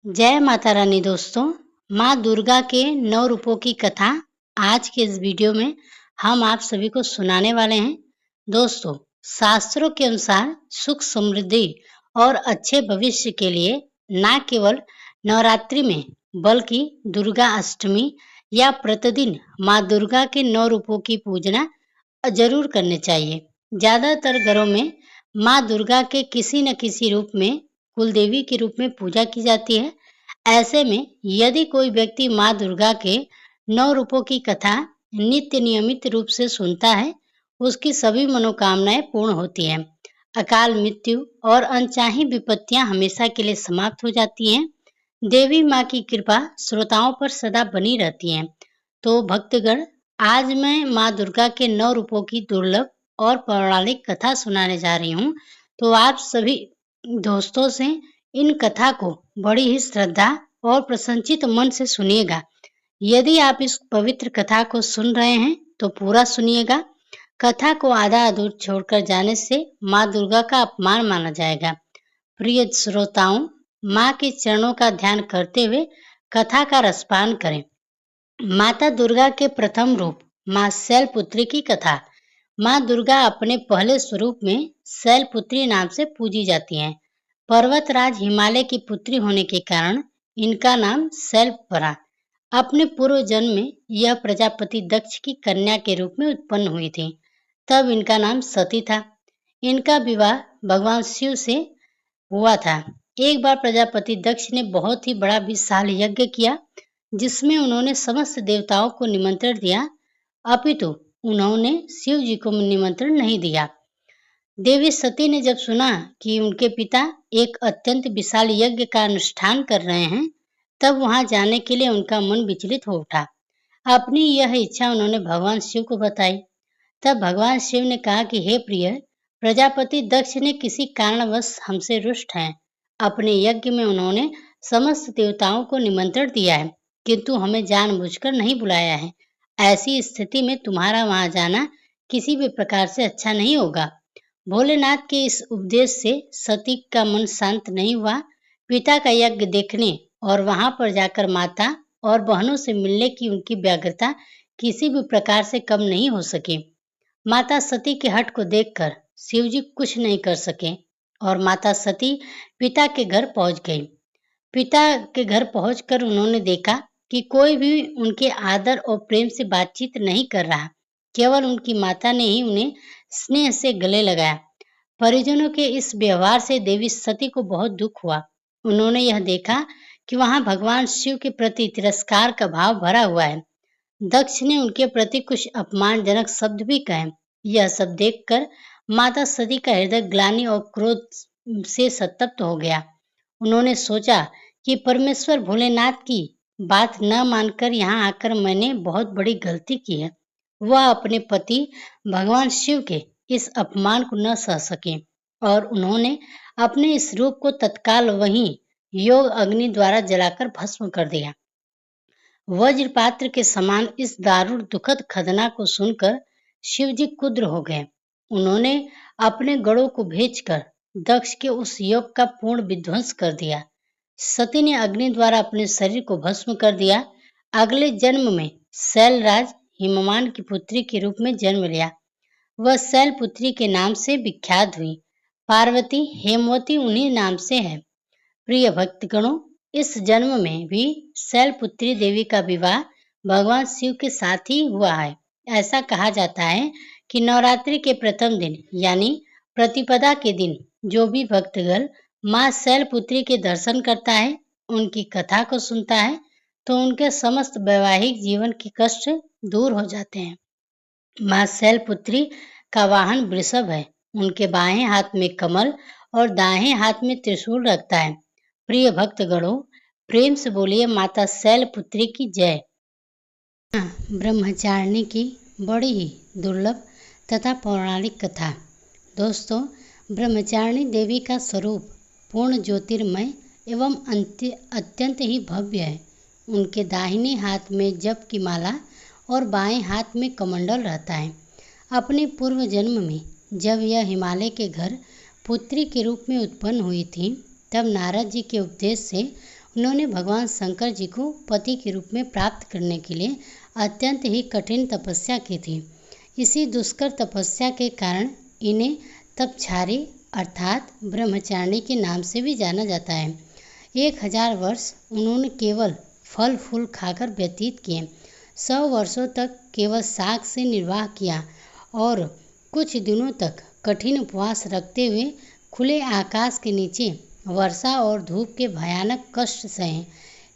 जय माता रानी दोस्तों। माँ दुर्गा के 9 रूपों की कथा आज के इस वीडियो में हम आप सभी को सुनाने वाले हैं। दोस्तों, शास्त्रों के अनुसार सुख समृद्धि और अच्छे भविष्य के लिए न केवल नवरात्रि में बल्कि दुर्गा अष्टमी या प्रतिदिन माँ दुर्गा के 9 रूपों की पूजना जरूर करनी चाहिए। ज्यादातर घरों में माँ दुर्गा के किसी न किसी रूप में कुल देवी के रूप में पूजा की जाती है। ऐसे में यदि कोई व्यक्ति माँ दुर्गा के 9 रूपों की कथा नित्य नियमित रूप से सुनता है, उसकी सभी मनोकामनाएं पूर्ण होती हैं। अकाल मृत्यु और अनचाही विपत्तियां हमेशा के लिए समाप्त हो जाती हैं। देवी माँ की कृपा श्रोताओं पर सदा बनी रहती है। तो भक्तगण, आज मैं माँ दुर्गा के 9 रूपों की दुर्लभ और पौराणिक कथा सुनाने जा रही हूँ। तो आप सभी दोस्तों से इन कथा को बड़ी ही श्रद्धा और प्रसन्नचित मन से सुनिएगा। यदि आप इस पवित्र कथा को सुन रहे हैं तो पूरा सुनिएगा। कथा को आधा अधूरा छोड़कर जाने से माँ दुर्गा का अपमान माना जाएगा। प्रिय श्रोताओं, माँ के चरणों का ध्यान करते हुए कथा का रसपान करें। माता दुर्गा के प्रथम रूप माँ शैलपुत्री की कथा। माँ दुर्गा अपने पहले स्वरूप में शैलपुत्री नाम से पूजी जाती हैं। पर्वतराज हिमालय की पुत्री होने के कारण इनका नाम शैल पड़ा। अपने पूर्व जन्म में यह प्रजापति दक्ष की कन्या के रूप में उत्पन्न हुई थी। तब इनका नाम सती था। इनका विवाह भगवान शिव से हुआ था। एक बार प्रजापति दक्ष ने बहुत ही बड़ा विशाल यज्ञ किया, जिसमें उन्होंने समस्त देवताओं को निमंत्रण दिया, अपितु उन्होंने शिव जी को निमंत्रण नहीं दिया। देवी सती ने जब सुना कि उनके पिता एक अत्यंत विशाल यज्ञ का अनुष्ठान कर रहे हैं, तब वहां जाने के लिए उनका मन विचलित हो उठा। अपनी यह इच्छा उन्होंने भगवान शिव को बताई। तब भगवान शिव ने कहा कि हे प्रिय, प्रजापति दक्ष ने किसी कारणवश हमसे रुष्ट हैं। अपने यज्ञ में उन्होंने समस्त देवताओं को निमंत्रण दिया है, किंतु हमें जानबूझकर नहीं बुलाया है। ऐसी स्थिति में तुम्हारा वहां जाना किसी भी प्रकार से अच्छा नहीं होगा। भोलेनाथ के इस उपदेश से सती का मन शांत नहीं हुआ। पिता का यज्ञ देखने और वहां पर जाकर माता और बहनों से मिलने की उनकी व्यग्रता किसी भी प्रकार से कम नहीं हो सकी। माता सती के हठ को देखकर शिवजी कुछ नहीं कर सके और माता सती पिता के घर पहुंच गई। पिता के घर पहुंचकर उन्होंने देखा कि कोई भी उनके आदर और प्रेम से बातचीत नहीं कर रहा। केवल उनकी माता ने ही उन्हें स्नेह से गले लगाया। परिजनों के इस व्यवहार से देवी सती को बहुत दुख हुआ। उन्होंने यह देखा कि वहां भगवान शिव के प्रति तिरस्कार का भाव भरा हुआ है। दक्ष ने उनके प्रति कुछ अपमानजनक शब्द भी कहे। यह सब देखकर माता सती का हृदय ग्लानि और क्रोध से संतप्त हो गया। उन्होंने सोचा कि परमेश्वर भोलेनाथ की बात न मानकर यहाँ आकर मैंने बहुत बड़ी गलती की है। वह अपने पति भगवान शिव के इस अपमान को न सह सके और उन्होंने अपने इस रूप को तत्काल वहीं योग अग्नि द्वारा जलाकर भस्म कर दिया। वज्रपात्र के समान इस दारुण दुखद खतना को सुनकर शिवजी क्रुद्ध हो गए। उन्होंने अपने गणों को भेजकर दक्ष के उस योग का पूर्ण विध्वंस कर दिया। सती ने अग्नि द्वारा अपने शरीर को भस्म कर दिया। अगले जन्म में शैलराज हिमवान की पुत्री के रूप में जन्म लिया। वह शैलपुत्री के नाम से विख्यात हुई। पार्वती हेमवती उन्हीं नाम से है। प्रिय भक्तगणों, इस जन्म में भी शैलपुत्री देवी का विवाह भगवान शिव के साथ ही हुआ है। ऐसा कहा जाता है कि नवरात्रि के प्रथम दिन यानी प्रतिपदा के दिन जो भी भक्तगण माँ शैलपुत्री के दर्शन करता है, उनकी कथा को सुनता है, तो उनके समस्त वैवाहिक जीवन के कष्ट दूर हो जाते हैं। माँ शैलपुत्री का वाहन वृषभ है। उनके बाएं हाथ में कमल और दाएं हाथ में त्रिशूल रखता है। प्रिय भक्तगणों, प्रेम से बोलिए माता शैलपुत्री की जय। ब्रह्मचारिणी की बड़ी ही दुर्लभ तथा पौराणिक कथा। दोस्तों, ब्रह्मचारिणी देवी का स्वरूप पूर्ण ज्योतिर्मय एवं अत्यंत ही भव्य है। उनके दाहिने हाथ में जप की माला और बाएं हाथ में कमंडल रहता है। अपने पूर्व जन्म में जब यह हिमालय के घर पुत्री के रूप में उत्पन्न हुई थी, तब नारद जी के उपदेश से उन्होंने भगवान शंकर जी को पति के रूप में प्राप्त करने के लिए अत्यंत ही कठिन तपस्या की थी। इसी दुष्कर तपस्या के कारण इन्हें तपछारी अर्थात ब्रह्मचारिणी के नाम से भी जाना जाता है। 1000 वर्ष उन्होंने केवल फल फूल खाकर व्यतीत किए, 100 वर्षों तक केवल शाक से निर्वाह किया और कुछ दिनों तक कठिन उपवास रखते हुए खुले आकाश के नीचे वर्षा और धूप के भयानक कष्ट सहे।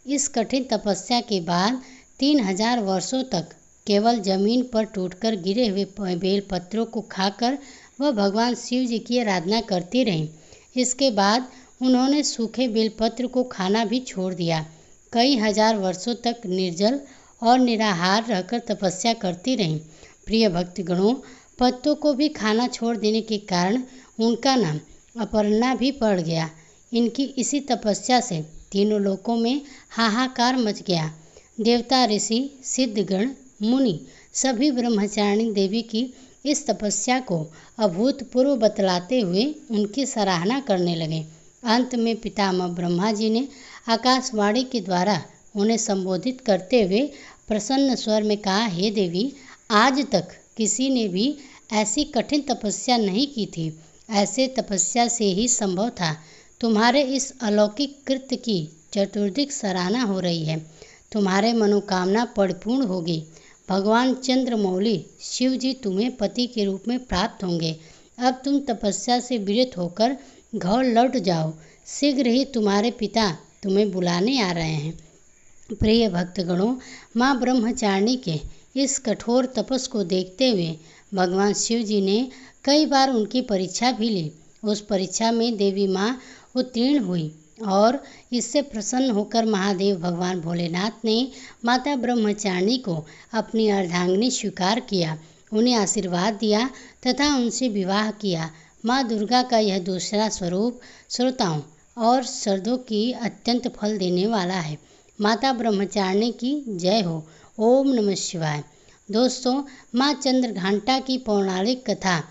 इस कठिन तपस्या के बाद 3000 वर्षों तक केवल जमीन पर टूटकर गिरे हुए बेलपत्रों को खाकर वह भगवान शिव जी की आराधना करती रहीं। इसके बाद उन्होंने सूखे बेलपत्र को खाना भी छोड़ दिया। कई हजार वर्षों तक निर्जल और निराहार रहकर तपस्या करती रहीं। प्रिय भक्तगणों, पत्तों को भी खाना छोड़ देने के कारण उनका नाम अपर्णा भी पड़ गया। इनकी इसी तपस्या से तीनों लोकों में हाहाकार मच गया। देवता, ऋषि, सिद्धगण, मुनि सभी ब्रह्मचारिणी देवी की इस तपस्या को अभूतपूर्व बतलाते हुए उनकी सराहना करने लगे। अंत में पितामह ब्रह्मा जी ने आकाशवाणी के द्वारा उन्हें संबोधित करते हुए प्रसन्न स्वर में कहा, हे देवी, आज तक किसी ने भी ऐसी कठिन तपस्या नहीं की थी। ऐसे तपस्या से ही संभव था। तुम्हारे इस अलौकिक कृत्य की चतुर्दिक सराहना हो रही है। तुम्हारे मनोकामना परिपूर्ण होगी। भगवान चंद्रमौली शिव जी तुम्हें पति के रूप में प्राप्त होंगे। अब तुम तपस्या से विरत होकर घर लौट जाओ। शीघ्र ही तुम्हारे पिता तुम्हें बुलाने आ रहे हैं। प्रिय भक्तगणों, माँ ब्रह्मचारिणी के इस कठोर तपस को देखते हुए भगवान शिव जी ने कई बार उनकी परीक्षा भी ली। उस परीक्षा में देवी माँ उत्तीर्ण हुई और इससे प्रसन्न होकर महादेव भगवान भोलेनाथ ने माता ब्रह्मचारिणी को अपनी अर्धांगिनी स्वीकार किया, उन्हें आशीर्वाद दिया तथा उनसे विवाह किया। माँ दुर्गा का यह दूसरा स्वरूप श्रोताओं और श्रद्धों की अत्यंत फल देने वाला है। माता ब्रह्मचारिणी की जय हो। ओम नमः शिवाय। दोस्तों, माँ चंद्रघंटा की पौराणिक कथा।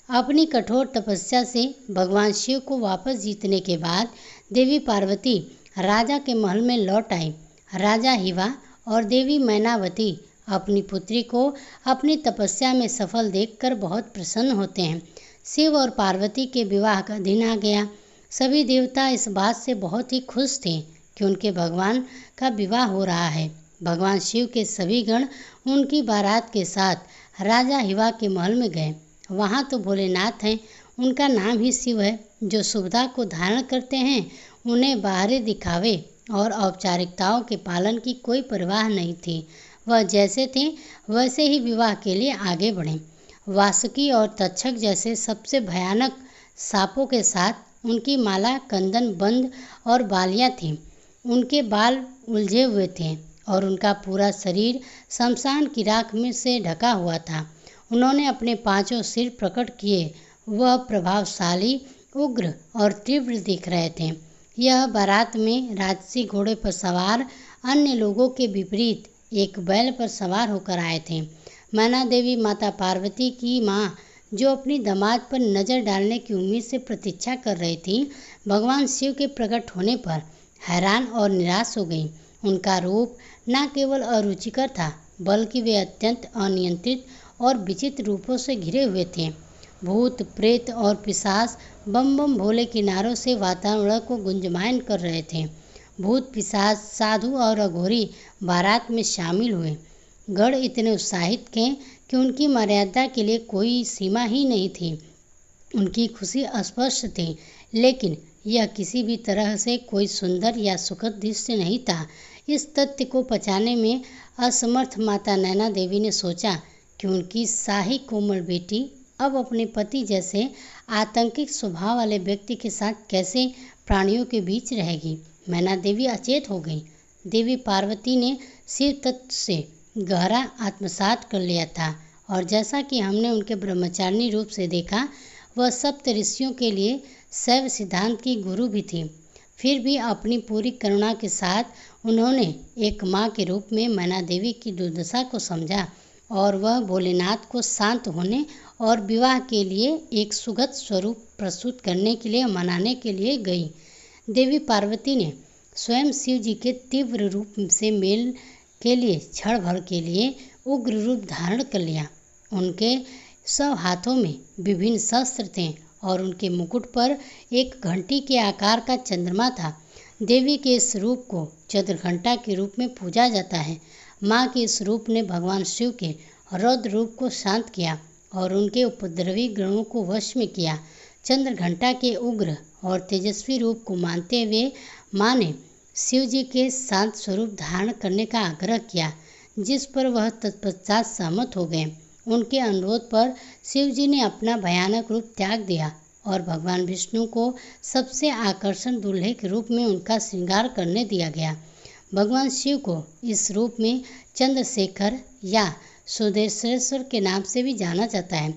अपनी कठोर तपस्या से भगवान शिव को वापस जीतने के बाद देवी पार्वती राजा के महल में लौट आई। राजा हिवा और देवी मैनावती अपनी पुत्री को अपनी तपस्या में सफल देखकर बहुत प्रसन्न होते हैं। शिव और पार्वती के विवाह का दिन आ गया। सभी देवता इस बात से बहुत ही खुश थे कि उनके भगवान का विवाह हो रहा है। भगवान शिव के सभी गण उनकी बारात के साथ राजा हिवा के महल में गए। वहाँ तो भोलेनाथ हैं, उनका नाम ही शिव है, जो सुविधा को धारण करते हैं। उन्हें बाहरी दिखावे और औपचारिकताओं के पालन की कोई परवाह नहीं थी। वह जैसे थे वैसे ही विवाह के लिए आगे बढ़े। वासुकी और तक्षक जैसे सबसे भयानक सांपों के साथ उनकी माला कंदन बंद और बालियाँ थीं। उनके बाल उलझे हुए थे और उनका पूरा शरीर शमशान की राख में से ढका हुआ था। उन्होंने अपने 5 सिर प्रकट किए। वह प्रभावशाली, उग्र और तीव्र दिख रहे थे। यह बारात में राजसी घोड़े पर सवार अन्य लोगों के विपरीत एक बैल पर सवार होकर आए थे। मैना देवी माता पार्वती की माँ, जो अपनी दामाद पर नज़र डालने की उम्मीद से प्रतीक्षा कर रही थी, भगवान शिव के प्रकट होने पर हैरान और निराश हो गई। उनका रूप न केवल अरुचिकर था, बल्कि वे अत्यंत अनियंत्रित और विचित्र रूपों से घिरे हुए थे। भूत, प्रेत और पिशाच बम बम भोले के नारों से वातावरण को गुंजयमान कर रहे थे। भूत, पिशाच, साधु और अघोरी बारात में शामिल हुए। गण इतने उत्साहित थे कि उनकी मर्यादा के लिए कोई सीमा ही नहीं थी। उनकी खुशी अस्पष्ट थी, लेकिन यह किसी भी तरह से कोई सुंदर या सुखद दृश्य नहीं था। इस तथ्य को पचाने में असमर्थ माता नैना देवी ने सोचा कि उनकी शाही कोमल बेटी अब अपने पति जैसे आतंकिक स्वभाव वाले व्यक्ति के साथ कैसे प्राणियों के बीच रहेगी। मैना देवी अचेत हो गई। देवी पार्वती ने शिव तत्व से गहरा आत्मसात कर लिया था और जैसा कि हमने उनके ब्रह्मचारिणी रूप से देखा, वह सप्त ऋषियों के लिए शैव सिद्धांत की गुरु भी थी। फिर भी अपनी पूरी करुणा के साथ उन्होंने एक माँ के रूप में मैना देवी की दुर्दशा को समझा और वह भोलेनाथ को शांत होने और विवाह के लिए एक सुगत स्वरूप प्रस्तुत करने के लिए मनाने के लिए गई। देवी पार्वती ने स्वयं शिव जी के तीव्र रूप से मेल के लिए क्षण भर के लिए उग्र रूप धारण कर लिया। उनके सब हाथों में विभिन्न शस्त्र थे और उनके मुकुट पर एक घंटी के आकार का चंद्रमा था। देवी के इस रूप को चंद्रघंटा के रूप में पूजा जाता है। माँ के इस रूप ने भगवान शिव के रौद्र रूप को शांत किया और उनके उपद्रवी ग्रहों को वश में किया। चंद्रघंटा के उग्र और तेजस्वी रूप को मानते हुए माँ ने शिव जी के शांत स्वरूप धारण करने का आग्रह किया, जिस पर वह तत्पश्चात सहमत हो गए। उनके अनुरोध पर शिव जी ने अपना भयानक रूप त्याग दिया और भगवान विष्णु को सबसे आकर्षण दूल्हे के रूप में उनका श्रृंगार करने दिया गया। भगवान शिव को इस रूप में चंद्रशेखर या सुदर्शनेश्वर के नाम से भी जाना जाता है।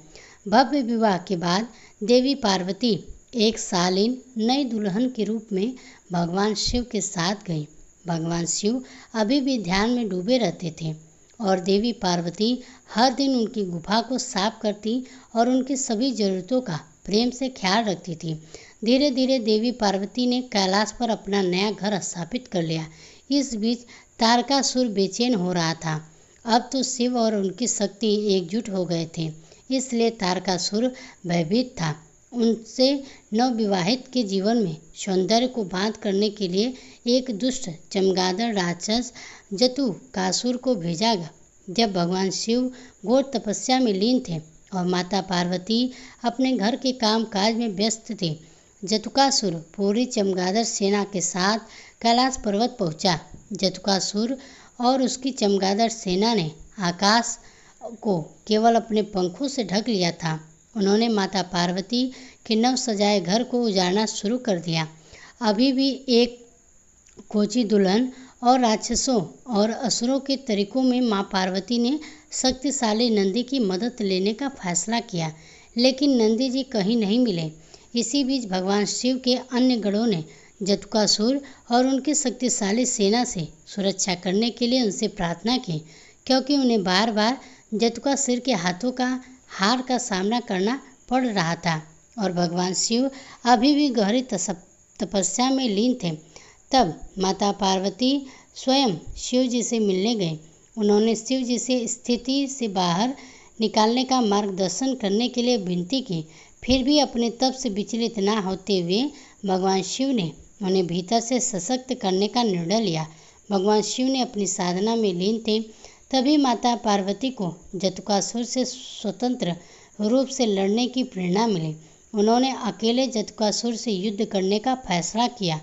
भव्य विवाह के बाद देवी पार्वती एक शालीन नई दुल्हन के रूप में भगवान शिव के साथ गई। भगवान शिव अभी भी ध्यान में डूबे रहते थे और देवी पार्वती हर दिन उनकी गुफा को साफ करती और उनकी सभी जरूरतों का प्रेम से ख्याल रखती थी। धीरे धीरे देवी पार्वती ने कैलाश पर अपना नया घर स्थापित कर लिया। इस बीच तारकासुर बेचैन हो रहा था। अब तो शिव और उनकी शक्ति एकजुट हो गए थे, इसलिए तारकासुर भयभीत था। उनसे नवविवाहित के जीवन में सौंदर्य को बांध करने के लिए एक दुष्ट चमगादड़ राक्षस जटासुर को भेजा गया। जब भगवान शिव घोर तपस्या में लीन थे और माता पार्वती अपने घर के काम काज में व्यस्त थे, जटासुर पूरी चमगादड़ सेना के साथ कैलाश पर्वत पहुंचा। जटासुर और उसकी चमगादड़ सेना ने आकाश को केवल अपने पंखों से ढक लिया था। उन्होंने माता पार्वती के नव सजाए घर को उजाड़ना शुरू कर दिया। अभी भी एक कोची दुल्हन और राक्षसों और असुरों के तरीकों में माँ पार्वती ने शक्तिशाली नंदी की मदद लेने का फैसला किया, लेकिन नंदी जी कहीं नहीं मिले। इसी बीच भगवान शिव के अन्य गणों ने जटासुर और उनकी शक्तिशाली सेना से सुरक्षा करने के लिए उनसे प्रार्थना की, क्योंकि उन्हें बार बार जटासुर के हाथों का हार का सामना करना पड़ रहा था और भगवान शिव अभी भी गहरी तपस्या में लीन थे। तब माता पार्वती स्वयं शिव जी से मिलने गए। उन्होंने शिव जी से स्थिति से बाहर निकालने का मार्गदर्शन करने के लिए विनती की। फिर भी अपने तप से विचलित न होते हुए भगवान शिव ने उन्हें भीतर से सशक्त करने का निर्णय लिया। भगवान शिव ने अपनी साधना में लीन थे। तभी माता पार्वती को जटासुर से स्वतंत्र रूप से लड़ने की प्रेरणा मिली। उन्होंने अकेले जटासुर से युद्ध करने का फैसला किया।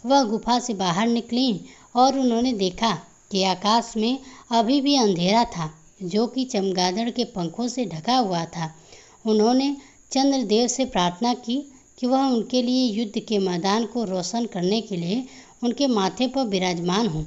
वह गुफा से बाहर निकली और उन्होंने देखा कि आकाश में अभी भी अंधेरा था, जो कि चमगादड़ के पंखों से ढका हुआ था। उन्होंने चंद्रदेव से प्रार्थना की कि वह उनके लिए युद्ध के मैदान को रोशन करने के लिए उनके माथे पर विराजमान हों।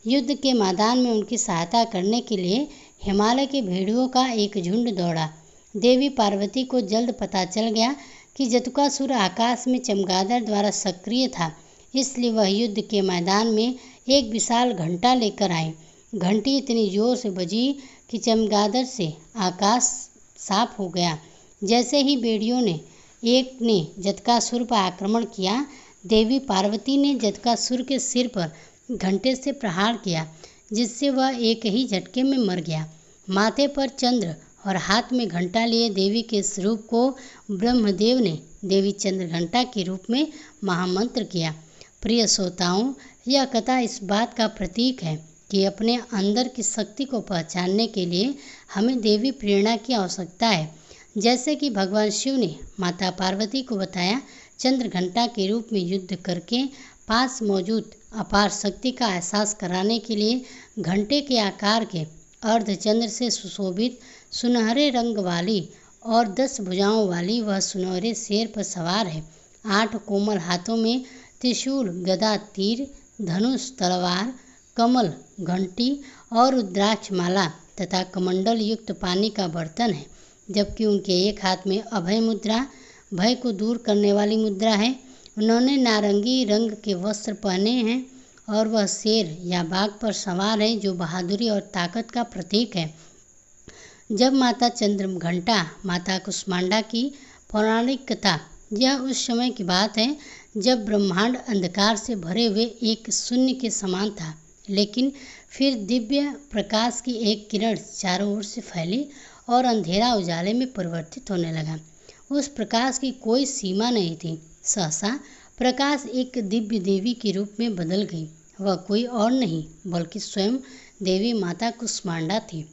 युद्ध के मैदान में उनकी सहायता करने के लिए हिमालय के भेड़ियों का एक झुंड दौड़ा। देवी पार्वती को जल्द पता चल गया कि जटासुर आकाश में चमगादड़ द्वारा सक्रिय था, इसलिए वह युद्ध के मैदान में एक विशाल घंटा लेकर आए। घंटी इतनी जोर से बजी कि चमगादड़ से आकाश साफ हो गया। जैसे ही भेड़ियों ने एक ने जटासुर पर आक्रमण किया, देवी पार्वती ने जटासुर के सिर पर घंटे से प्रहार किया, जिससे वह एक ही झटके में मर गया। माथे पर चंद्र और हाथ में घंटा लिए देवी के इस रूप को ब्रह्मदेव ने देवी चंद्रघंटा के रूप में महामंत्र किया। प्रिय श्रोताओं, यह कथा इस बात का प्रतीक है कि अपने अंदर की शक्ति को पहचानने के लिए हमें देवी प्रेरणा की आवश्यकता है। जैसे कि भगवान शिव ने माता पार्वती को बताया, चंद्रघंटा के रूप में युद्ध करके पास मौजूद अपार शक्ति का एहसास कराने के लिए घंटे के आकार के अर्धचंद्र से सुशोभित सुनहरे रंग वाली और 10 भुजाओं वाली वह सुनहरे शेर पर सवार है। 8 कोमल हाथों में त्रिशूल, गदा, तीर, धनुष, तलवार, कमल, घंटी और रुद्राक्ष माला तथा कमंडल युक्त पानी का बर्तन है, जबकि उनके एक हाथ में अभय मुद्रा, भय को दूर करने वाली मुद्रा है। उन्होंने नारंगी रंग के वस्त्र पहने हैं और वह शेर या बाघ पर सवार है, जो बहादुरी और ताकत का प्रतीक है। जब माता चंद्रघंटा माता कुष्मांडा की पौराणिक कथा, यह उस समय की बात है जब ब्रह्मांड अंधकार से भरे हुए एक शून्य के समान था, लेकिन फिर दिव्य प्रकाश की एक किरण चारों ओर से फैली और अंधेरा उजाले में परिवर्तित होने लगा। उस प्रकाश की कोई सीमा नहीं थी। सहसा प्रकाश एक दिव्य देवी के रूप में बदल गई। वह कोई और नहीं बल्कि स्वयं देवी माता कुष्मांडा थी।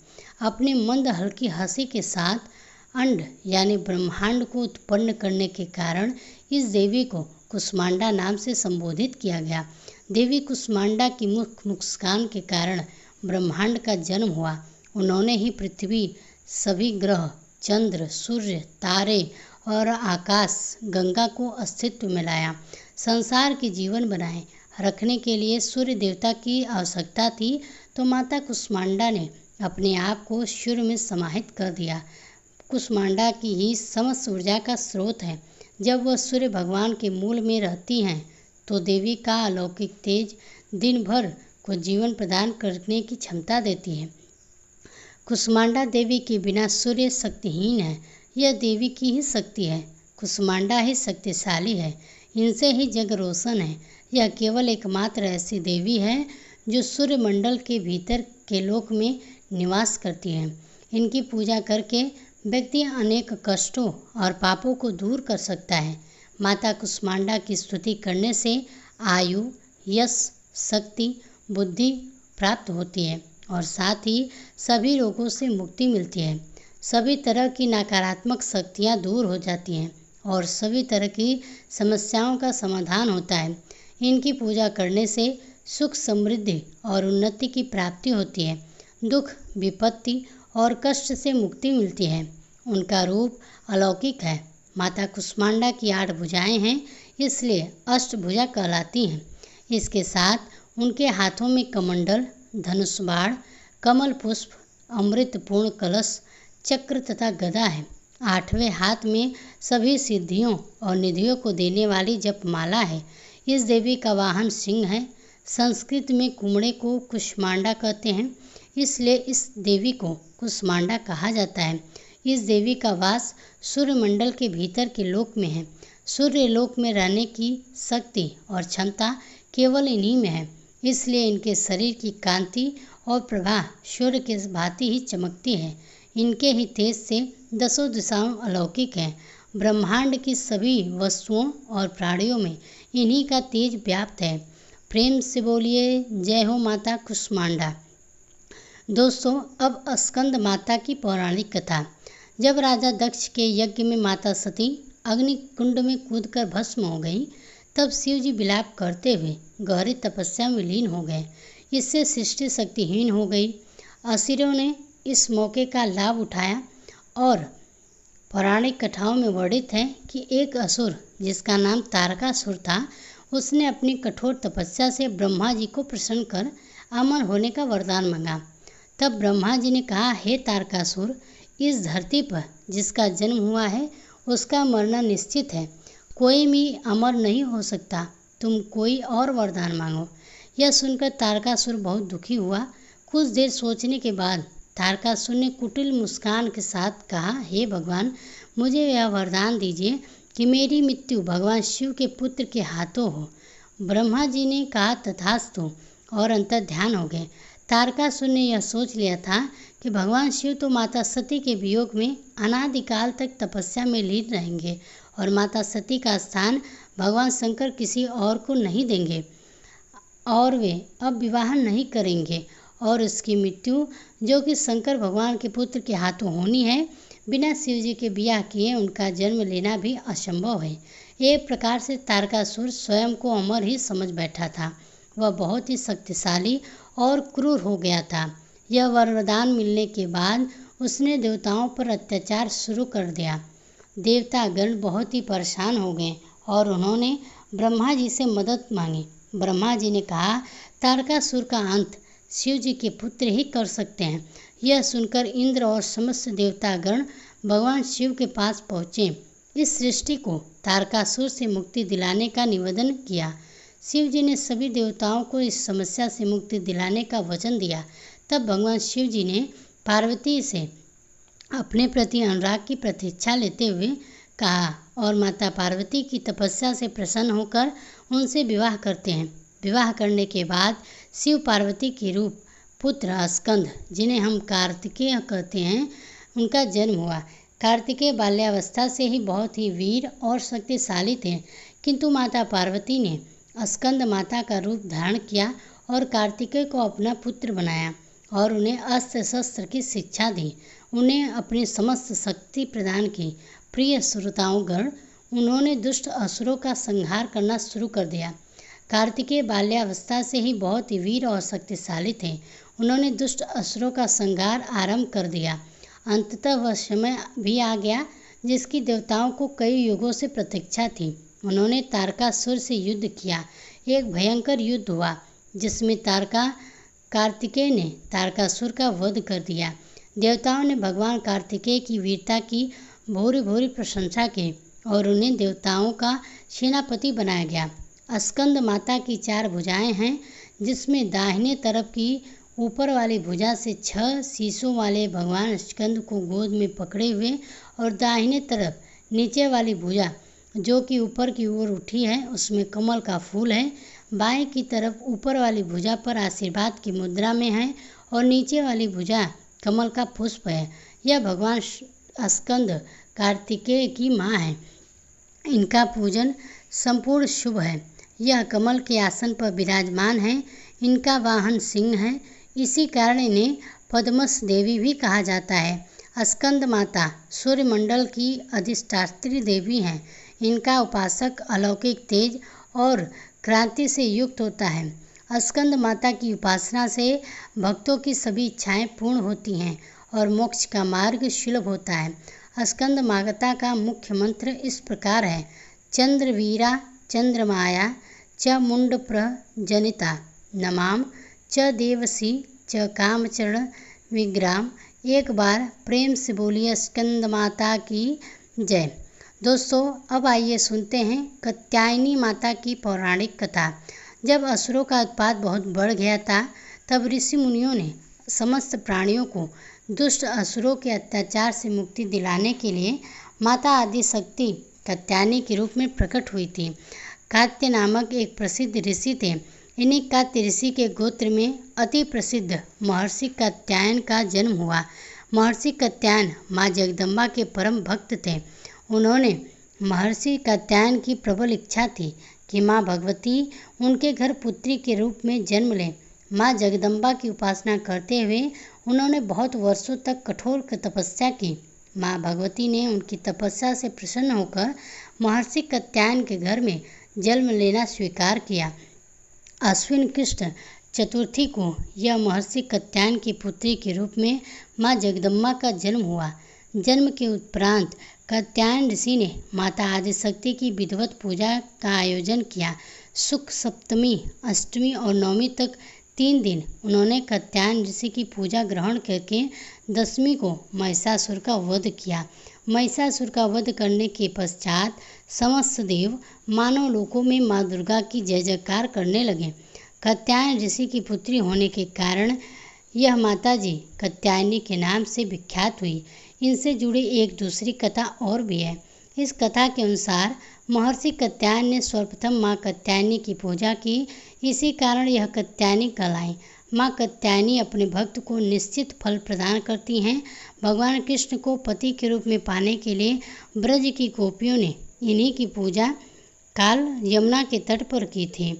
अपने मंद हल्की हंसी के साथ अंड यानी ब्रह्मांड को उत्पन्न करने के कारण इस देवी को कुष्मांडा नाम से संबोधित किया गया। देवी कुष्मांडा की मुस्कान के कारण ब्रह्मांड का जन्म हुआ। उन्होंने ही पृथ्वी, सभी ग्रह, चंद्र, सूर्य, तारे और आकाश गंगा को अस्तित्व में लाया। संसार के जीवन बनाए रखने के लिए सूर्य देवता की आवश्यकता थी, तो माता कुष्मांडा ने अपने आप को सूर्य में समाहित कर दिया। कुष्मांडा की ही समस्त ऊर्जा का स्रोत है। जब वह सूर्य भगवान के मूल में रहती हैं तो देवी का अलौकिक तेज दिन भर को जीवन प्रदान करने की क्षमता देती है। कुष्मांडा देवी के बिना सूर्य शक्तिहीन है। यह देवी की ही शक्ति है। कुष्मांडा ही शक्तिशाली है। इनसे ही जग रोशन है। यह केवल एकमात्र ऐसी देवी है जो सूर्य मंडल के भीतर के लोक में निवास करती है। इनकी पूजा करके व्यक्ति अनेक कष्टों और पापों को दूर कर सकता है। माता कुष्मांडा की स्तुति करने से आयु, यश, शक्ति, बुद्धि प्राप्त होती है और साथ ही सभी रोगों से मुक्ति मिलती है। सभी तरह की नकारात्मक शक्तियाँ दूर हो जाती हैं और सभी तरह की समस्याओं का समाधान होता है। इनकी पूजा करने से सुख, समृद्धि और उन्नति की प्राप्ति होती है। दुख, विपत्ति और कष्ट से मुक्ति मिलती है। उनका रूप अलौकिक है। माता कुष्मांडा की 8 भुजाएं हैं, इसलिए अष्टभुजा कहलाती हैं। इसके साथ उनके हाथों में कमंडल, धनुष बाण, कमल पुष्प, अमृतपूर्ण कलश, चक्र तथा गदा है। 8वें हाथ में सभी सिद्धियों और निधियों को देने वाली जपमाला है। इस देवी का वाहन सिंह है। संस्कृत में कुमड़े को कुष्मांडा कहते हैं, इसलिए इस देवी को कुष्मांडा कहा जाता है। इस देवी का वास सूर्यमंडल के भीतर के लोक में है। सूर्य लोक में रहने की शक्ति और क्षमता केवल इन्हीं में है, इसलिए इनके शरीर की कांति और प्रभा सूर्य के भांति ही चमकती है। इनके ही तेज से 10 दिशाओं अलौकिक हैं। ब्रह्मांड की सभी वस्तुओं और प्राणियों में इन्हीं का तेज व्याप्त है। प्रेम से बोलिए जय हो माता कुष्मांडा। दोस्तों, अब स्कंद माता की पौराणिक कथा। जब राजा दक्ष के यज्ञ में माता सती अग्नि कुंड में कूदकर भस्म हो गई, तब शिव जी विलाप करते हुए गहरी तपस्या में लीन हो गए। इससे सृष्टि शक्तिहीन हो गई। असुरों ने इस मौके का लाभ उठाया और पौराणिक कथाओं में वर्णित है कि एक असुर जिसका नाम तारकासुर था, उसने अपनी कठोर तपस्या से ब्रह्मा जी को प्रसन्न कर अमर होने का वरदान मांगा। तब ब्रह्मा जी ने कहा, हे तारकासुर, इस धरती पर जिसका जन्म हुआ है उसका मरना निश्चित है। कोई भी अमर नहीं हो सकता। तुम कोई और वरदान मांगो। यह सुनकर तारकासुर बहुत दुखी हुआ। कुछ देर सोचने के बाद तारकासुर ने कुटिल मुस्कान के साथ कहा, हे भगवान, मुझे यह वरदान दीजिए कि मेरी मृत्यु भगवान शिव के पुत्र के हाथों हो। ब्रह्मा जी ने कहा, तथास्तु, और अंतर्ध्यान हो गए। तारकासुर ने यह सोच लिया था कि भगवान शिव तो माता सती के वियोग में अनादिकाल तक तपस्या में लीन रहेंगे और माता सती का स्थान भगवान शंकर किसी और को नहीं देंगे और वे अब विवाह नहीं करेंगे और उसकी मृत्यु, जो कि शंकर भगवान के पुत्र के हाथों होनी है, बिना शिव जी के ब्याह किए उनका जन्म लेना भी असंभव है। एक प्रकार से तारकासुर स्वयं को अमर ही समझ बैठा था। वह बहुत ही शक्तिशाली और क्रूर हो गया था। यह वरदान मिलने के बाद उसने देवताओं पर अत्याचार शुरू कर दिया। देवतागण बहुत ही परेशान हो गए और उन्होंने ब्रह्मा जी से मदद मांगी। ब्रह्मा जी ने कहा, तारकासुर का अंत शिव जी के पुत्र ही कर सकते हैं। यह सुनकर इंद्र और समस्त देवतागण भगवान शिव के पास पहुँचे। इस सृष्टि को तारकासुर से मुक्ति दिलाने का निवेदन किया। शिव जी ने सभी देवताओं को इस समस्या से मुक्ति दिलाने का वचन दिया। तब भगवान शिव जी ने पार्वती से अपने प्रति अनुराग की प्रतीक्षा लेते हुए कहा, और माता पार्वती की तपस्या से प्रसन्न होकर उनसे विवाह करते हैं। विवाह करने के बाद शिव पार्वती के रूप पुत्र स्कंद, जिन्हें हम कार्तिकेय कहते हैं, उनका जन्म हुआ। कार्तिकेय बाल्यावस्था से ही बहुत ही वीर और शक्तिशाली थे, किंतु माता पार्वती ने स्कंद माता का रूप धारण किया और कार्तिकेय को अपना पुत्र बनाया और उन्हें अस्त्र शस्त्र की शिक्षा दी। उन्हें अपनी समस्त शक्ति प्रदान की। प्रिय श्रोताओगण, उन्होंने दुष्ट असुरों का संहार करना शुरू कर दिया। कार्तिकेय बाल्यावस्था से ही बहुत ही वीर और शक्तिशाली थे। उन्होंने दुष्ट असुरों का संहार आरंभ कर दिया। अंततः वह समय भी आ गया जिसकी देवताओं को कई युगों से प्रतीक्षा थी। उन्होंने तारकासुर से युद्ध किया। एक भयंकर युद्ध हुआ जिसमें कार्तिकेय ने तारकासुर का वध कर दिया। देवताओं ने भगवान कार्तिकेय की वीरता की भूरी भूरी प्रशंसा की और उन्हें देवताओं का सेनापति बनाया गया। स्कंद माता की 4 भुजाएं हैं, जिसमें दाहिने तरफ की ऊपर वाली भुजा से 6 शीशों वाले भगवान स्कंद को गोद में पकड़े हुए और दाहिने तरफ नीचे वाली भुजा जो कि ऊपर की ओर उठी है, उसमें कमल का फूल है। बाएं की तरफ ऊपर वाली भुजा पर आशीर्वाद की मुद्रा में है और नीचे वाली भुजा कमल का पुष्प है। यह भगवान स्कंद कार्तिकेय की माँ है। इनका पूजन संपूर्ण शुभ है। यह कमल के आसन पर विराजमान है। इनका वाहन सिंह है। इसी कारण इन्हें पद्मस देवी भी कहा जाता है। स्कंद माता सूर्यमंडल की अधिष्ठात्री देवी हैं। इनका उपासक अलौकिक तेज और क्रांति से युक्त होता है। स्कंद माता की उपासना से भक्तों की सभी इच्छाएं पूर्ण होती हैं और मोक्ष का मार्ग सुलभ होता है। स्कंद माता का मुख्य मंत्र इस प्रकार है: चंद्रवीरा चंद्रमाया च मुंड प्रजनिता नमाम च देवसी च कामचरण विग्राम। एक बार प्रेम से बोलिए स्कंद माता की जय। दोस्तों, अब आइए सुनते हैं कात्यायनी माता की पौराणिक कथा। जब असुरों का उत्पात बहुत बढ़ गया था, तब ऋषि मुनियों ने समस्त प्राणियों को दुष्ट असुरों के अत्याचार से मुक्ति दिलाने के लिए माता आदिशक्ति कात्यायनी के रूप में प्रकट हुई थी। कात्य नामक एक प्रसिद्ध ऋषि थे। इन्हीं कात्य ऋषि के गोत्र में अति प्रसिद्ध महर्षि कात्यायन का जन्म हुआ। महर्षि कात्यायन माँ जगदम्बा के परम भक्त थे। उन्होंने महर्षि कात्यायन की प्रबल इच्छा थी कि माँ भगवती उनके घर पुत्री के रूप में जन्म लें। माँ जगदम्बा की उपासना करते हुए उन्होंने बहुत वर्षों तक कठोर तपस्या की। माँ भगवती ने उनकी तपस्या से प्रसन्न होकर महर्षि कात्यायन के घर में जन्म लेना स्वीकार किया। अश्विन कृष्ण चतुर्थी को यह महर्षि कात्यायन की पुत्री के रूप में माँ जगदम्बा का जन्म हुआ। जन्म के उपरांत कात्यायन ऋषि ने माता आदिशक्ति की विधिवत पूजा का आयोजन किया। शुक्ल सप्तमी, अष्टमी और नवमी तक 3 दिन उन्होंने कात्यायन ऋषि की पूजा ग्रहण करके दशमी को महिषासुर का वध किया। महिषासुर का वध करने के पश्चात समस्त देव मानव लोकों में माँ दुर्गा की जय जयकार करने लगे। कात्यायन ऋषि की पुत्री होने के कारण यह माताजी कात्यायनी के नाम से विख्यात हुई। इनसे जुड़ी एक दूसरी कथा और भी है। इस कथा के अनुसार महर्षि कात्यायन ने सर्वप्रथम माँ कात्यायनी की पूजा की। इसी कारण यह कात्यायनी कहलाई। माँ कात्यायनी अपने भक्त को निश्चित फल प्रदान करती हैं। भगवान कृष्ण को पति के रूप में पाने के लिए ब्रज की गोपियों ने इन्हीं की पूजा काल यमुना के तट पर की थी।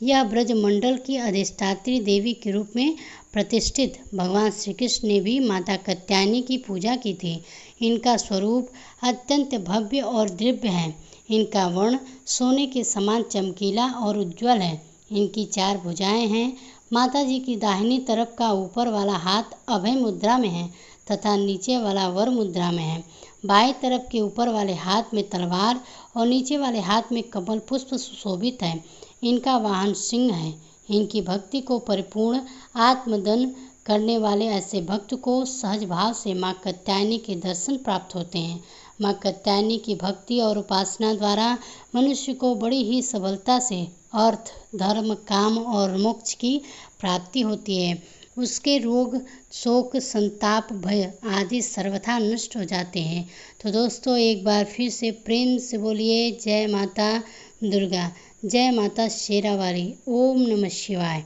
यह ब्रज मंडल की अधिष्ठात्री देवी के रूप में प्रतिष्ठित भगवान श्री कृष्ण ने भी माता कात्यायनी की पूजा की थी। इनका स्वरूप अत्यंत भव्य और दिव्य है। इनका वर्ण सोने के समान चमकीला और उज्ज्वल है। इनकी 4 भुजाएं हैं। माता जी की दाहिनी तरफ का ऊपर वाला हाथ अभय मुद्रा में है तथा नीचे वाला वर मुद्रा में है। बाएं तरफ के ऊपर वाले हाथ में तलवार और नीचे वाले हाथ में कमल पुष्प सुशोभित है। इनका वाहन सिंह है। इनकी भक्ति को परिपूर्ण आत्मदान करने वाले ऐसे भक्त को सहज भाव से माँ कात्यायनी के दर्शन प्राप्त होते हैं। माँ कात्यायनी की भक्ति और उपासना द्वारा मनुष्य को बड़ी ही सबलता से अर्थ, धर्म, काम और मोक्ष की प्राप्ति होती है। उसके रोग, शोक, संताप, भय आदि सर्वथा नष्ट हो जाते हैं। तो दोस्तों एक बार फिर से प्रेम से बोलिए जय माता दुर्गा, जय माता शेरावाली। ओम नमः शिवाय।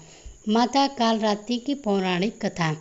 माता कालरात्रि की पौराणिक कथा।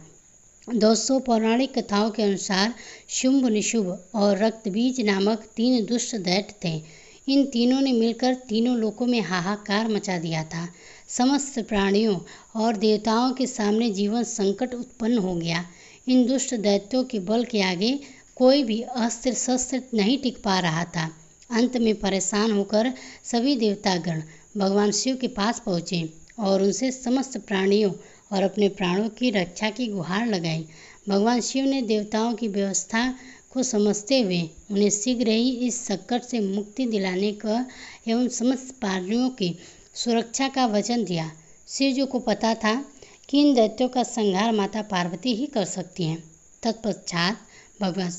दोस्तों पौराणिक कथाओं के अनुसार शुंभ, निशुंभ और रक्तबीज नामक 3 दुष्ट दैत्य थे। इन तीनों ने मिलकर तीनों लोकों में हाहाकार मचा दिया था। समस्त प्राणियों और देवताओं के सामने जीवन संकट उत्पन्न हो गया। इन दुष्ट दैत्यों के बल के आगे कोई भी अस्त्र शस्त्र नहीं टिक पा रहा था। अंत में परेशान होकर सभी देवतागण भगवान शिव के पास पहुँचे और उनसे समस्त प्राणियों और अपने प्राणों की रक्षा की गुहार लगाई। भगवान शिव ने देवताओं की व्यवस्था को समझते हुए उन्हें शीघ्र ही इस संकट से मुक्ति दिलाने का एवं समस्त प्राणियों की सुरक्षा का वचन दिया। शिव जी को पता था कि इन दैत्यों का संहार माता पार्वती ही कर सकती हैं। तत्पश्चात भगवान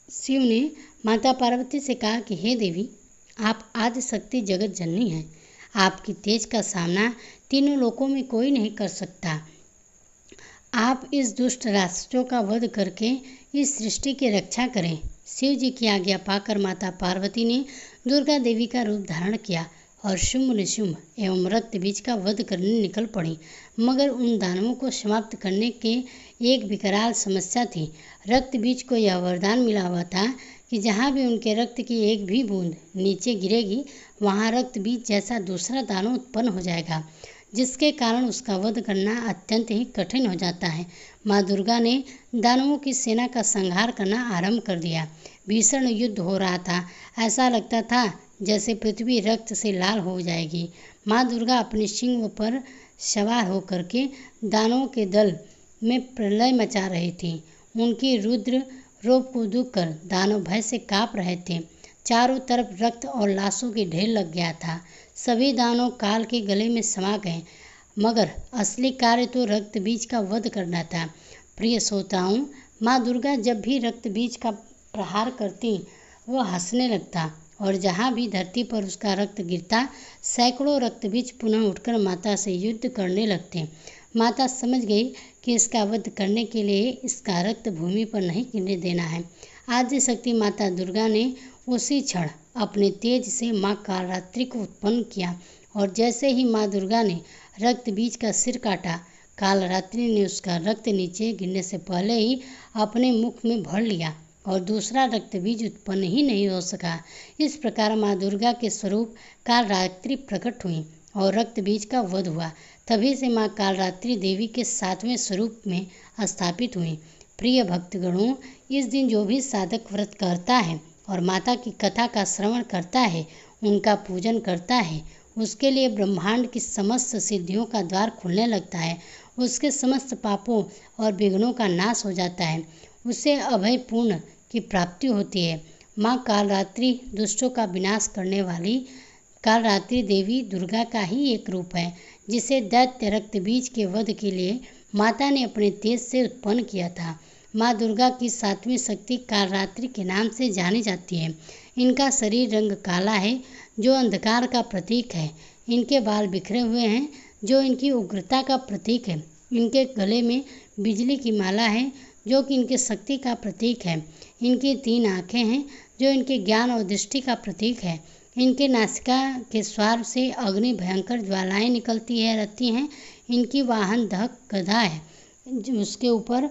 शिव ने माता पार्वती से कहा कि हे देवी, आप आदि शक्ति जगत जननी हैं। आपकी तेज का सामना तीनों लोकों में कोई नहीं कर सकता। आप इस दुष्ट राक्षसों का वध करके इस सृष्टि की रक्षा करें। शिव जी की आज्ञा पाकर माता पार्वती ने दुर्गा देवी का रूप धारण किया और शुंभ, निशुंभ एवं रक्तबीज का वध करने निकल पड़ी। मगर उन दानवों को समाप्त करने के एक विकराल समस्या थी। रक्तबीज को यह वरदान मिला हुआ था कि जहाँ भी उनके रक्त की एक भी बूंद नीचे गिरेगी, वहाँ रक्तबीज जैसा दूसरा दानव उत्पन्न हो जाएगा, जिसके कारण उसका वध करना अत्यंत ही कठिन हो जाता है। माँ दुर्गा ने दानवों की सेना का संहार करना आरंभ कर दिया। भीषण युद्ध हो रहा था। ऐसा लगता था जैसे पृथ्वी रक्त से लाल हो जाएगी। माँ दुर्गा अपने सिंह पर सवार होकर के दानवों के दल में प्रलय मचा रही थी। उनकी रुद्र रूप को देखकर दानव भय से काँप रहे थे। चारों तरफ रक्त और लाशों के ढेर लग गया था। सभी दानव काल के गले में समा गए, मगर असली कार्य तो रक्त बीज का वध करना था। प्रिय श्रोताओं, माँ दुर्गा जब भी रक्त बीज का प्रहार करती, वह हंसने लगता और जहाँ भी धरती पर उसका रक्त गिरता, सैकड़ों रक्त बीज पुनः उठकर माता से युद्ध करने लगते। माता समझ गई कि इसका वध करने के लिए इसका रक्त भूमि पर नहीं गिरने देना है। आदि शक्ति माता दुर्गा ने उसी क्षण अपने तेज से माँ कालरात्रि को उत्पन्न किया और जैसे ही माँ दुर्गा ने रक्त बीज का सिर काटा, कालरात्रि ने उसका रक्त नीचे गिरने से पहले ही अपने मुख में भर लिया और दूसरा रक्त बीज उत्पन्न ही नहीं हो सका। इस प्रकार माँ दुर्गा के स्वरूप कालरात्रि प्रकट हुई और रक्त बीज का वध हुआ। तभी से माँ कालरात्रि देवी के 7वें स्वरूप में स्थापित हुई। प्रिय भक्तगणों, इस दिन जो भी साधक व्रत करता है और माता की कथा का श्रवण करता है, उनका पूजन करता है, उसके लिए ब्रह्मांड की समस्त सिद्धियों का द्वार खुलने लगता है। उसके समस्त पापों और विघ्नों का नाश हो जाता है। उसे अभय पूर्ण की प्राप्ति होती है। माँ कालरात्रि दुष्टों का विनाश करने वाली कालरात्रि देवी दुर्गा का ही एक रूप है, जिसे दैत्य रक्त बीज के वध के लिए माता ने अपने तेज से उत्पन्न किया था। माँ दुर्गा की 7वीं शक्ति कालरात्रि के नाम से जानी जाती है। इनका शरीर रंग काला है, जो अंधकार का प्रतीक है। इनके बाल बिखरे हुए हैं, जो इनकी उग्रता का प्रतीक है। इनके गले में बिजली की माला है, जो कि इनकी शक्ति का प्रतीक है। इनकी 3 आँखें हैं, जो इनके ज्ञान और दृष्टि का प्रतीक है। इनके नासिका के स्वार से अग्नि भयंकर ज्वालाएं निकलती रहती हैं। इनकी वाहन दहक गदा है, उसके ऊपर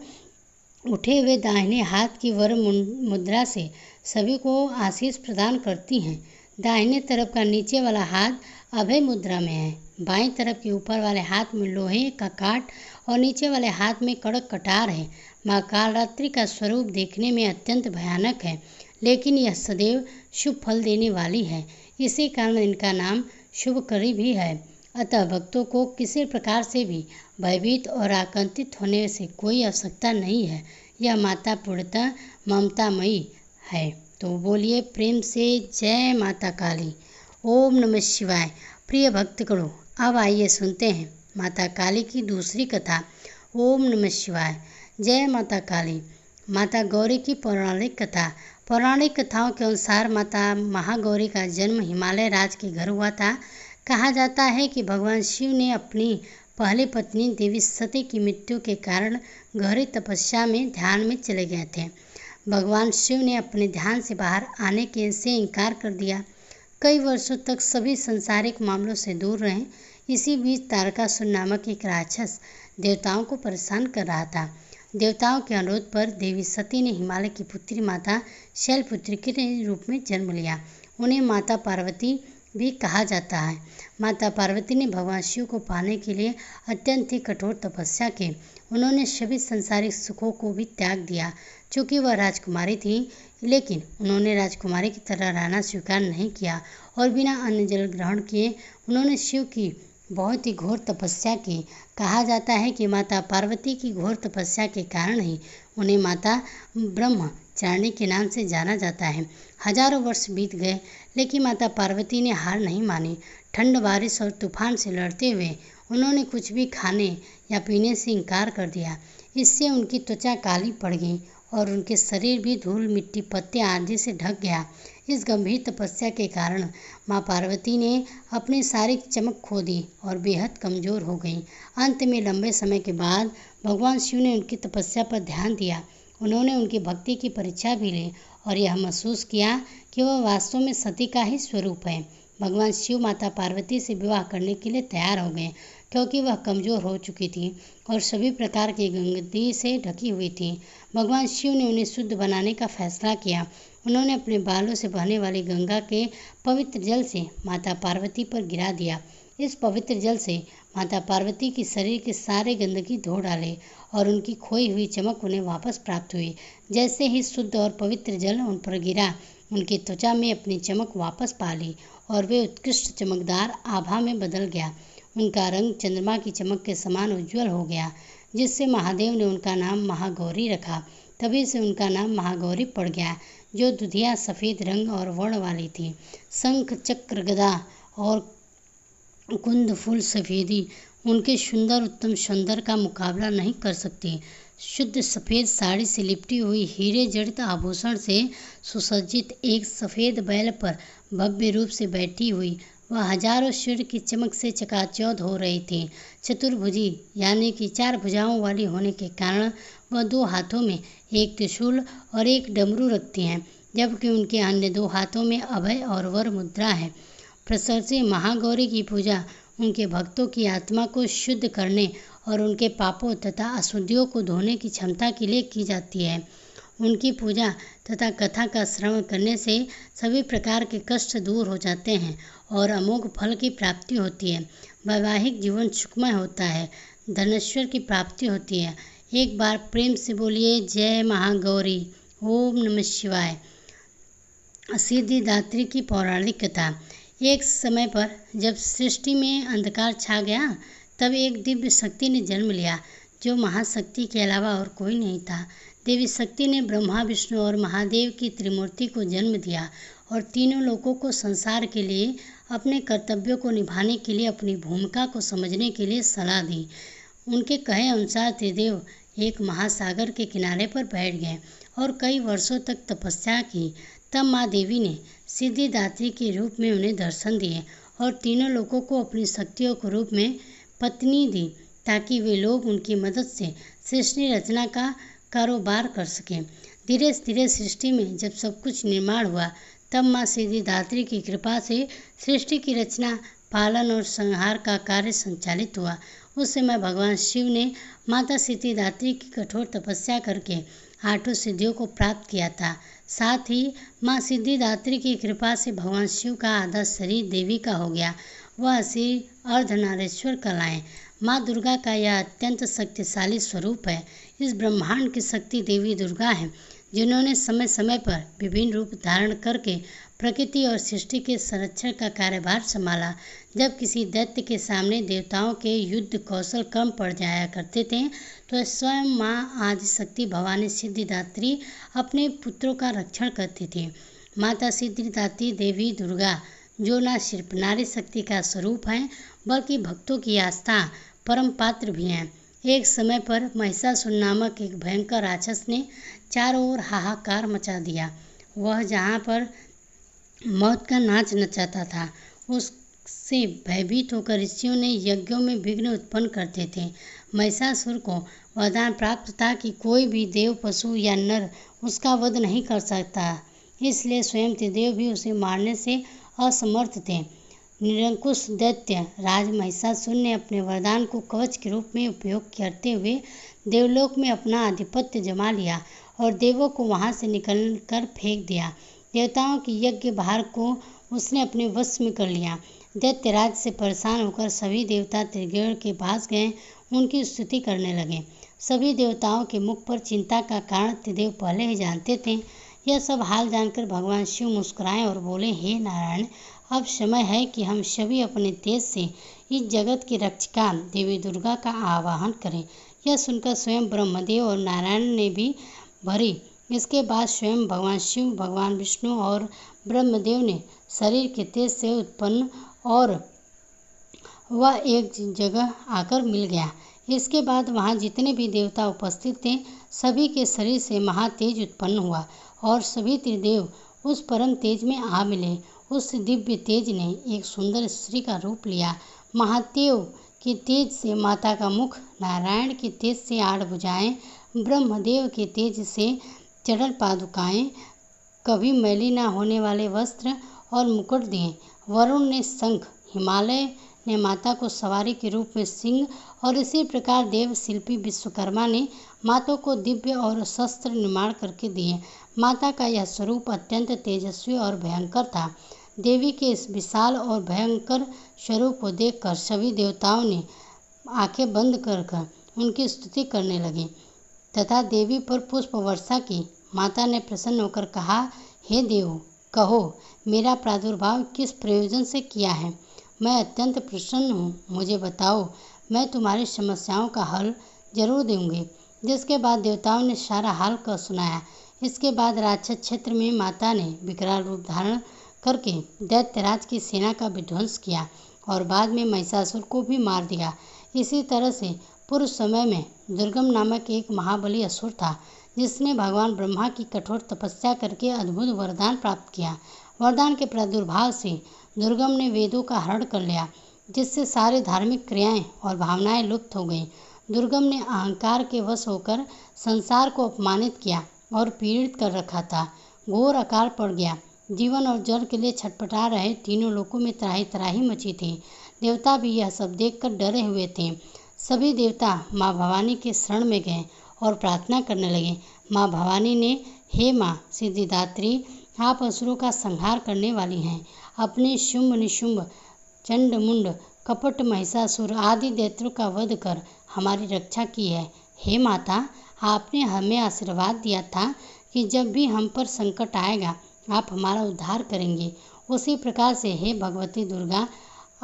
उठे हुए दाहिने हाथ की वर मुद्रा से सभी को आशीष प्रदान करती हैं। दाहिने तरफ का नीचे वाला हाथ अभय मुद्रा में है। बाईं तरफ के ऊपर वाले हाथ में लोहे का काट और नीचे वाले हाथ में कड़क कटार है। माँ कालरात्रि का स्वरूप देखने में अत्यंत भयानक है, लेकिन यह सदैव शुभ फल देने वाली है। इसी कारण इनका नाम शुभकरी भी है। अतः भक्तों को किसी प्रकार से भी भयभीत और आतंकित होने से कोई आवश्यकता नहीं है। यह माता पूर्णतः ममतामयी है। तो बोलिए प्रेम से जय माता काली। ओम नमः शिवाय। प्रिय भक्तगणों, अब आइए सुनते हैं माता काली की दूसरी कथा। ओम नमः शिवाय। जय माता काली। माता गौरी की पौराणिक कथा। पौराणिक कथाओं के अनुसार माता महागौरी का जन्म हिमालय राज के घर हुआ था। कहा जाता है कि भगवान शिव ने अपनी पहली पत्नी देवी सती की मृत्यु के कारण गहरी तपस्या में ध्यान में चले गए थे। भगवान शिव ने अपने ध्यान से बाहर आने के से इनकार कर दिया। कई वर्षों तक सभी सांसारिक मामलों से दूर रहे। इसी बीच तारकासुर नामक एक राक्षस देवताओं को परेशान कर रहा था। देवताओं के अनुरोध पर देवी सती ने हिमालय की पुत्री माता शैलपुत्री के रूप में जन्म लिया। उन्हें माता पार्वती भी कहा जाता है। माता पार्वती ने भगवान शिव को पाने के लिए अत्यंत ही कठोर तपस्या की। उन्होंने सभी संसारिक सुखों को भी त्याग दिया। चूँकि वह राजकुमारी थी, लेकिन उन्होंने राजकुमारी की तरह रहना स्वीकार नहीं किया और बिना अन्न जल ग्रहण किए उन्होंने शिव की बहुत ही घोर तपस्या की। कहा जाता है कि माता पार्वती की घोर तपस्या के कारण ही उन्हें माता ब्रह्मचारिणी के नाम से जाना जाता है। हजारों वर्ष बीत गए, लेकिन माता पार्वती ने हार नहीं मानी। ठंड, बारिश और तूफान से लड़ते हुए उन्होंने कुछ भी खाने या पीने से इनकार कर दिया। इससे उनकी त्वचा काली पड़ गई और उनके शरीर भी धूल, मिट्टी, पत्ते आदि से ढक गया। इस गंभीर तपस्या के कारण माँ पार्वती ने अपनी सारी चमक खो दी और बेहद कमज़ोर हो गई। अंत में लंबे समय के बाद भगवान शिव ने उनकी तपस्या पर ध्यान दिया। उन्होंने उनकी भक्ति की परीक्षा भी ली और यह महसूस किया कि वह वास्तव में सती का ही स्वरूप है। भगवान शिव माता पार्वती से विवाह करने के लिए तैयार हो गए, क्योंकि वह कमज़ोर हो चुकी थी और सभी प्रकार की गंदगी से ढकी हुई थी। भगवान शिव ने उन्हें शुद्ध बनाने का फैसला किया। उन्होंने अपने बालों से बहने वाली गंगा के पवित्र जल से माता पार्वती पर गिरा दिया। इस पवित्र जल से माता पार्वती की शरीर के सारे गंदगी धो डाले और उनकी खोई हुई चमक उन्हें वापस प्राप्त हुई। जैसे ही शुद्ध और पवित्र जल उन पर गिरा, उनकी त्वचा में अपनी चमक वापस पा ली और वे उत्कृष्ट चमकदार आभा में बदल गया। उनका रंग चंद्रमा की चमक के समान उज्जवल हो गया, जिससे महादेव ने उनका नाम महागौरी रखा। तभी से उनका नाम महागौरी पड़ गया, जो दुधिया सफ़ेद रंग और वर्ण वाली थी। शंख, चक्र, गदा और कुंद फूल सफ़ेदी उनके सुंदर उत्तम सौंदर्य का मुकाबला नहीं कर सकती। शुद्ध सफ़ेद साड़ी से लिपटी हुई हीरे जड़ित आभूषण से सुसज्जित एक सफ़ेद बैल पर भव्य रूप से बैठी हुई वह हजारों सूर्य की चमक से चकाचौंध हो रही थी। चतुर्भुजी यानी कि 4 भुजाओं वाली होने के कारण वह 2 हाथों में एक त्रिशूल और एक डमरू रखती हैं, जबकि उनके अन्य 2 हाथों में अभय और वर मुद्रा है। प्रशंसनीय महागौरी की पूजा उनके भक्तों की आत्मा को शुद्ध करने और उनके पापों तथा अशुद्धियों को धोने की क्षमता के लिए की जाती है। उनकी पूजा तथा कथा का श्रवण करने से सभी प्रकार के कष्ट दूर हो जाते हैं और अमोघ फल की प्राप्ति होती है। वैवाहिक जीवन सुखमय होता है, धनेश्वर की प्राप्ति होती है। एक बार प्रेम से बोलिए जय महागौरी, ओम नमः शिवाय। सिद्धिदात्री की पौराणिक कथा। एक समय पर जब सृष्टि में अंधकार छा गया, तब एक दिव्य शक्ति ने जन्म लिया, जो महाशक्ति के अलावा और कोई नहीं था। देवी शक्ति ने ब्रह्मा, विष्णु और महादेव की त्रिमूर्ति को जन्म दिया और तीनों लोगों को संसार के लिए अपने कर्तव्यों को निभाने के लिए अपनी भूमिका को समझने के लिए सलाह दी। उनके कहे अनुसार त्रिदेव एक महासागर के किनारे पर बैठ गए और कई वर्षों तक तपस्या की। तब माँ देवी ने सिद्धिदात्री के रूप में उन्हें दर्शन दिए और तीनों लोगों को अपनी शक्तियों के रूप में पत्नी दी, ताकि वे लोग उनकी मदद से सृष्टि रचना का कारोबार कर सकें। धीरे धीरे सृष्टि में जब सब कुछ निर्माण हुआ, तब माँ सिद्धिदात्री की कृपा से सृष्टि की रचना, पालन और संहार का कार्य संचालित हुआ। उस समय भगवान शिव ने माता सिद्धिदात्री की कठोर तपस्या करके 8 सिद्धियों को प्राप्त किया था। साथ ही माँ सिद्धिदात्री की कृपा से भगवान शिव का आधा शरीर देवी का हो गया। वह श्री अर्धनारीश्वर कहलाएं। माँ दुर्गा का यह अत्यंत शक्तिशाली स्वरूप है। इस ब्रह्मांड की शक्ति देवी दुर्गा है, जिन्होंने समय समय पर विभिन्न रूप धारण करके प्रकृति और सृष्टि के संरक्षण का कार्यभार संभाला। जब किसी दैत्य के सामने देवताओं के युद्ध कौशल कम पड़ जाया करते थे, तो स्वयं माँ आदिशक्ति भवानी सिद्धिदात्री अपने पुत्रों का रक्षण करती थी। माता सिद्धिदात्री देवी दुर्गा, जो न सिर्फ नारी शक्ति का स्वरूप हैं, बल्कि भक्तों की आस्था परम पात्र भी हैं। एक समय पर महिषासुर नामक एक भयंकर राक्षस ने चारों ओर हाहाकार मचा दिया। वह जहाँ पर मौत का नाच नचाता था, से भयभीत होकर ऋषियों ने यज्ञों में विघ्न उत्पन्न करते थे। महिषासुर को वरदान प्राप्त था कि कोई भी देव, पशु या नर उसका वध नहीं कर सकता, इसलिए स्वयं त्रिदेव भी उसे मारने से असमर्थ थे। निरंकुश दैत्य राज महिषासुर ने अपने वरदान को कवच के रूप में उपयोग करते हुए देवलोक में अपना आधिपत्य जमा लिया और देवों को वहां से निकलकर फेंक दिया। देवताओं की यज्ञ भार को उसने अपने वश में कर लिया। दैत्यराज से परेशान होकर सभी देवता त्रिगण के पास गए, उनकी स्तुति करने लगे। सभी देवताओं के मुख पर चिंता का कारण त्रिदेव पहले ही जानते थे। यह सब हाल जानकर भगवान शिव मुस्कुराए और बोले, हे नारायण, अब समय है कि हम सभी अपने तेज से इस जगत की रक्षिका देवी दुर्गा का आवाहन करें। यह सुनकर स्वयं ब्रह्मदेव और नारायण ने भी भरी। इसके बाद स्वयं भगवान शिव, भगवान विष्णु और ब्रह्मदेव ने शरीर के तेज से उत्पन्न और वह एक जगह आकर मिल गया। इसके बाद वहाँ जितने भी देवता उपस्थित थे, सभी के शरीर से महातेज उत्पन्न हुआ और सभी त्रिदेव उस परम तेज में आ मिले। उस दिव्य तेज ने एक सुंदर स्त्री का रूप लिया। महादेव के तेज से माता का मुख, नारायण के तेज से 8 भुजाएं, ब्रह्मदेव के तेज से चरण पादुकाएं, कभी मैली न होने वाले वस्त्र और मुकुट दिए। वरुण ने शंख, हिमालय ने माता को सवारी के रूप में सिंह और इसी प्रकार देव शिल्पी विश्वकर्मा ने माता को दिव्य और शस्त्र निर्माण करके दिए। माता का यह स्वरूप अत्यंत तेजस्वी और भयंकर था। देवी के इस विशाल और भयंकर स्वरूप को देखकर सभी देवताओं ने आंखें बंद कर उनकी स्तुति करने लगे तथा देवी पर पुष्प वर्षा की। माता ने प्रसन्न होकर कहा, हे देव, कहो मेरा प्रादुर्भाव किस प्रयोजन से किया है? मैं अत्यंत प्रसन्न हूँ, मुझे बताओ, मैं तुम्हारी समस्याओं का हल जरूर दूंगी। जिसके बाद देवताओं ने सारा हाल कर सुनाया। इसके बाद राक्षस क्षेत्र में माता ने विकराल रूप धारण करके दैत्यराज की सेना का विध्वंस किया और बाद में महिषासुर को भी मार दिया। इसी तरह से पूर्व समय में दुर्गम नामक एक महाबली असुर था, जिसने भगवान ब्रह्मा की कठोर तपस्या करके अद्भुत वरदान प्राप्त किया। वरदान के प्रादुर्भाव से दुर्गम ने वेदों का हरण कर लिया, जिससे सारी धार्मिक क्रियाएं और भावनाएं लुप्त हो गईं। दुर्गम ने अहंकार के वश होकर संसार को अपमानित किया और पीड़ित कर रखा था। घोर अकाल पड़ गया। जीवन और जल के लिए छटपटा रहे तीनों लोकों में त्राही त्राही मची थी। देवता भी यह सब देखकर डरे हुए थे। सभी देवता माँ भवानी के शरण में गए और प्रार्थना करने लगे। माँ भवानी ने, हे माँ सिद्धिदात्री, आप असुरों का संहार करने वाली हैं। अपने शुंभ निशुंभ, चंड मुंड, कपट, महिषासुर आदि दैत्यों का वध कर हमारी रक्षा की है। हे माता, आपने हमें आशीर्वाद दिया था कि जब भी हम पर संकट आएगा आप हमारा उद्धार करेंगे। उसी प्रकार से हे भगवती दुर्गा,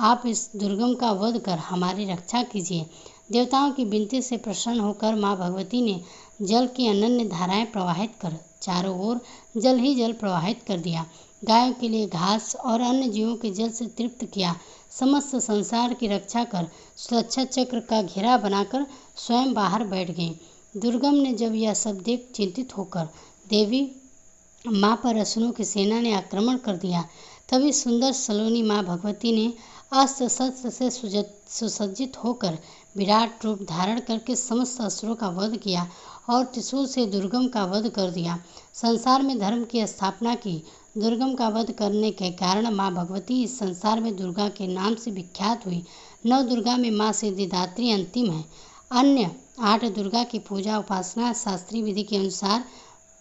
आप इस दुर्गम का वध कर हमारी रक्षा कीजिए। देवताओं की विनती से प्रसन्न होकर माँ भगवती ने जल की अनन्य धाराएं प्रवाहित कर चारों ओर जल ही जल प्रवाहित कर दिया। गायों के लिए घास और अन्य जीवों के जल से तृप्त किया। समस्त संसार की रक्षा कर सुरक्षा चक्र का घेरा बनाकर स्वयं बाहर बैठ गई। दुर्गम ने जब यह सब देख चिंतित होकर देवी माँ पर असुरों की सेना ने आक्रमण कर दिया। तभी सुंदर सलोनी माँ भगवती ने अस्त्र शस्त्र से सुसज्जित होकर विराट रूप धारण करके समस्त असुरों का वध किया और त्रिशूल से दुर्गम का वध कर दिया। संसार में धर्म की स्थापना की। दुर्गम का वध करने के कारण माँ भगवती इस संसार में दुर्गा के नाम से विख्यात हुई। 9 दुर्गा में माँ सिद्धिदात्री अंतिम है। अन्य 8 दुर्गा की पूजा उपासना शास्त्रीय विधि के अनुसार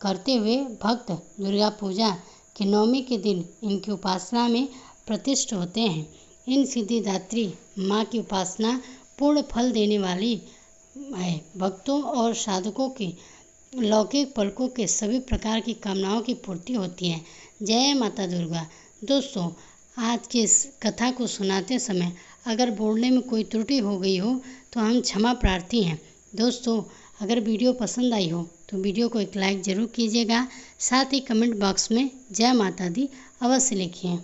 करते हुए भक्त दुर्गा पूजा के 9वीं के दिन इनकी उपासना में प्रतिष्ठ होते हैं। इन सिद्धिदात्री माँ की उपासना पूर्ण फल देने वाली है। भक्तों और साधकों की लौकिक पलकों के सभी प्रकार की कामनाओं की पूर्ति होती है। जय माता दुर्गा। दोस्तों, आज की इस कथा को सुनाते समय अगर बोलने में कोई त्रुटि हो गई हो तो हम क्षमा प्रार्थी हैं। दोस्तों, अगर वीडियो पसंद आई हो तो वीडियो को एक लाइक ज़रूर कीजिएगा। साथ ही कमेंट बॉक्स में जय माता दी अवश्य लिखिए।